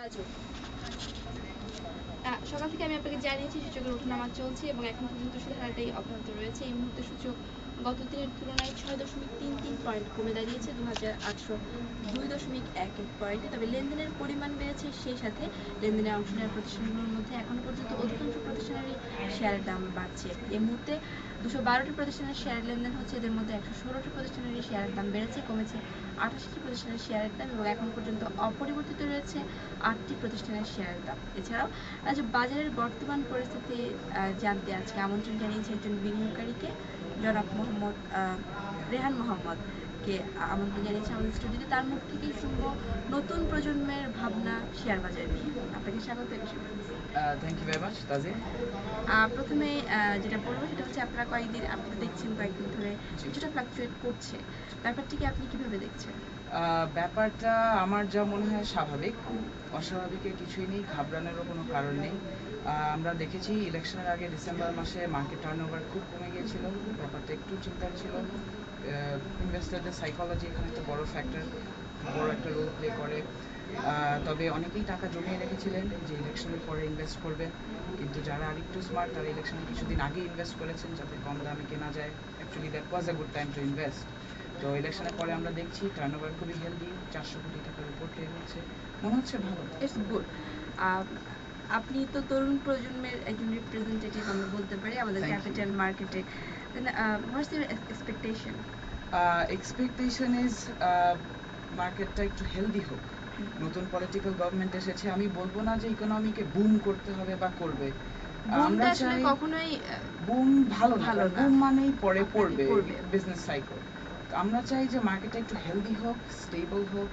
রাজু, সকাল থেকে আমি আপনাকে জানিয়েছি সূচকের ওঠানামা চলছে এবং এখন পর্যন্ত সেই ধারাটাই অব্যাহত রয়েছে। এই মুহূর্তে সূচক গত দিনের তুলনায় 6.33 পয়েন্ট কমে দাঁড়িয়েছে 2802.11 পয়েন্টে। তবে লেনদেনের পরিমাণ বেড়েছে, সেই সাথে লেনদেনে অংশ নেওয়া প্রতিষ্ঠানগুলোর মধ্যে এখনো পর্যন্ত অধিকাংশ প্রতিষ্ঠানেরই শেয়ারের দাম বাড়ছে। এই মুহূর্তে 212টি প্রতিষ্ঠানের শেয়ার লেনদেন হচ্ছে। এদের মধ্যে 116টি প্রতিষ্ঠানেরই শেয়ারের দাম বেড়েছে, কমেছে 88টি প্রতিষ্ঠানের শেয়ারের দাম এবং এখন পর্যন্ত অপরিবর্তিত রয়েছে 8টি প্রতিষ্ঠানের শেয়ারের দাম। এছাড়াও বাজারের বর্তমান পরিস্থিতি জানতে আজকে আমন্ত্রণ জানিয়েছে একজন বিনিয়োগকারীকে, জনাব মোহাম্মদ রেহান মোহাম্মদকে আমন্ত্রণ জানিয়েছে আমাদের স্টুডিওতে। তার মুখ থেকেই শুনবো নতুন প্রজন্মের ভাবনা শেয়ার বাজার নিয়ে। আপনাকে স্বাগত। থ্যাংক ইউ ভেরি মাচ তাজিম। প্রথমে যেটা বলবো সেটা হচ্ছে আপনারা আপনি তো দেখছেন কয়েকদিন ধরে কিছুটা ফ্লাকচুয়েট করছে, ব্যাপারটিকে আপনি কিভাবে দেখছেন? ব্যাপারটা আমার যা মনে হয় স্বাভাবিক, অস্বাভাবিকের কিছুই নেই, ঘাবড়ানোরও কোনো কারণ নেই। আমরা দেখেছি ইলেকশনের আগে ডিসেম্বর মাসে মার্কেট টার্নওভার খুব কমে গিয়েছিল, ব্যাপারটা একটু চিন্তার ছিল। ইনভেস্টরদের সাইকোলজি এখানে একটা বড় ফ্যাক্টর, বড় একটা রোল প্লে করে। তবে অনেকেই টাকা জমিয়ে রেখেছিলেন যে ইলেকশনের পরে ইনভেস্ট করবে, কিন্তু যারা আরেকটু স্মার্ট তারা ইলেকশনে কিছুদিন আগে ইনভেস্ট করেছেন যাতে কম দামে কেনা যায়। Actually that was a good time to invest. তো ইলেকশনের পরে আমরা দেখছি টার্নওভার খুবই হেলদি, 400 কোটি টাকার উপর ট্রেড হচ্ছে, মনে হচ্ছে ভালো। It's good. আপনি তো তরুণ প্রজন্মের একজন রিপ্রেজেন্টেটিভ আমরা বলতে পারি আমাদের ক্যাপিটাল মার্কেটে। What's your expectation? Expectation is মার্কেটটা একটু হেলদি হোক। নতুন পলিটিক্যাল গভর্নমেন্ট এসেছে, আমি বলবো না যে ইকোনমিকে বুম করতে হবে বা করবে। আমরা চাই কখনোই বুম ভালো না, বুম মানেই পরে পড়বে বিজনেস সাইকেল। আমরা চাই যে মার্কেটটা একটু হেলদি হোক, স্টেবল হোক,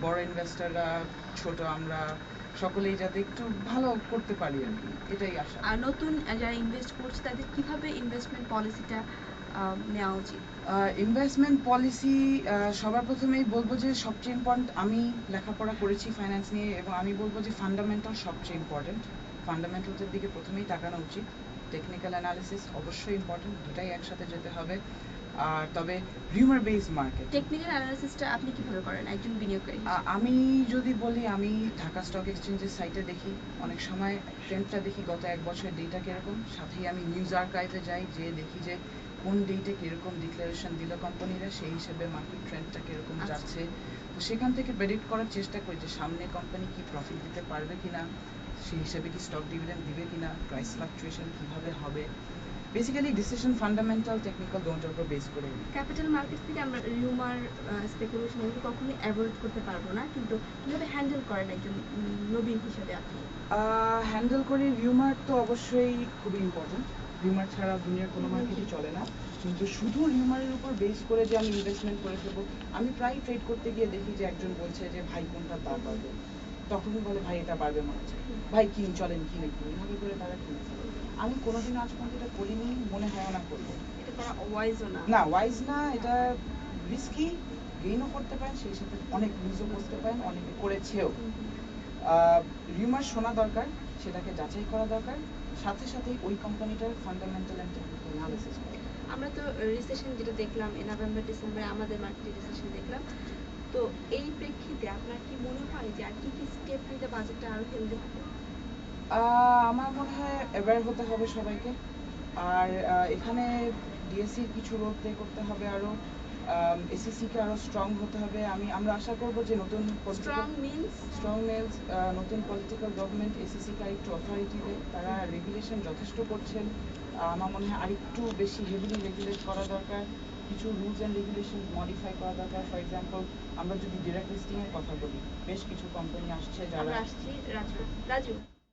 বড় ইনভেস্টররা, ছোট আমরা সকলেই যাতে একটু ভালো করতে পারি আর কি, এটাই আশা। আর নতুন যারা ইনভেস্ট করছে তাদের কিভাবে ইনভেস্টমেন্ট পলিসিটা নেওয়া উচিত? ইনভেস্টমেন্ট পলিসি সবার প্রথমেই বলবো যে সবচেয়ে ইম্পর্টেন্ট, আমি লেখাপড়া করেছি ফাইন্যান্স নিয়ে এবং আমি বলবো যে ফান্ডামেন্টাল সবচেয়ে ইম্পর্টেন্ট। ফান্ডামেন্টালসের দিকে প্রথমেই তাকানো উচিত। টেকনিক্যাল অ্যানালিসিস অবশ্যই ইম্পর্টেন্ট, দুটাই একসাথে যেতে হবে। আর তবে রিউমার বেসড মার্কেট। টেকনিক্যাল অ্যানালিসিসটা আপনি কিভাবে করেন একজন বিনিয়োগকারী? আমি যদি বলি, আমি ঢাকা স্টক এক্সচেঞ্জের সাইটে দেখি, অনেক সময় ট্রেন্ডটা দেখি গত এক বছরের ডেটা কীরকম, সাথেই আমি নিউজ আর্কাইভে যাই, যে দেখি যে কোন ডেটে কীরকম ডিক্লারেশন দিল কোম্পানিরা, সেই হিসেবে মার্কেট ট্রেন্ডটা কীরকম যাচ্ছে। তো সেখান থেকে প্রেডিক্ট করার চেষ্টা করি যে সামনে কোম্পানি কি প্রফিট দিতে পারবে কিনা, সেই হিসেবে কি স্টক ডিভিডেন্ড দিবে কিনা, প্রাইস ফ্লাকচুয়েশন কীভাবে হবে। বেসিক্যালি ডিসিশন ফান্ডামেন্টাল টেকনিক্যাল দুটোর উপর বেস করে। ক্যাপিটাল মার্কেট থেকে আমরা রিউমার স্পেকুলেশন এগুলো কখনোই অ্যাভয়েড করতে পারবো না, কিন্তু কিভাবে হ্যান্ডেল করেন একজন নবীন হিসেবে আপনি? হ্যান্ডেল করি, রিউমার তো অবশ্যই খুবই ইম্পর্টেন্ট, রিউমার ছাড়া দুনিয়ার কোনো মার্কেটই চলে না। কিন্তু শুধু রিউমারের উপর বেস করে যে আমি ইনভেস্টমেন্ট করে ফেলবো, আমি প্রায় ট্রেড করতে গিয়ে দেখি যে একজন বলছে যে ভাই কোনটা দাম বাড়বে, তখনই বলে ভাই এটা বাড়বে মনে হচ্ছে, ভাই কিনি, চলেন কিনে কিনি, এভাবে করে তারা কিনে ফেলে। আমি কোনোদিন আজ পর্যন্ত এটা করিনি, মনে হয় না করবো। এটা করা ওয়াইজও না। না, ওয়াইজ না, এটা রিস্কি, গেইনও করতে পারেন, সেই সাথে অনেক লুজও করতে পারেন, অনেকে করেছেও। রিউমার শোনা দরকার, সেটাকে যাচাই করা দরকার, সাথে সাথে ওই কোম্পানিটার ফান্ডামেন্টাল অ্যান্ড টেকনিক্যাল অ্যানালিসিস করা। আমরা তো রিসেশন যেটা দেখলাম নভেম্বর ডিসেম্বরে আমাদের মার্কেটে রিসেশন দেখলাম, তো এই প্রেক্ষিতে আপনার কি মনে হয় যে আর কি কি স্টেপ নিতে বাজেটটা আরো হেলদি হবে? আমার মনে হয় অ্যাওয়্যার হতে হবে সবাইকে। আর এখানে ডিএসসির কিছু রোল প্লে করতে হবে আরও, এসিসিকে আরও স্ট্রং হতে হবে। আমরা আশা করব যে নতুন স্ট্রং মিন্স নতুন পলিটিক্যাল গভর্নমেন্ট এসিসিকে আরেকটু অথরিটি দেয়। তারা রেগুলেশন যথেষ্ট করছেন, আমার মনে হয় আরেকটু বেশি হেভিলি রেগুলেট করা দরকার, কিছু রুলস অ্যান্ড রেগুলেশন মডিফাই করা দরকার। ফর এক্সাম্পল, আমরা যদি ডিরেক্ট লিস্টিংয়ের কথা বলি, বেশ কিছু কোম্পানি আসছে যারা রাজু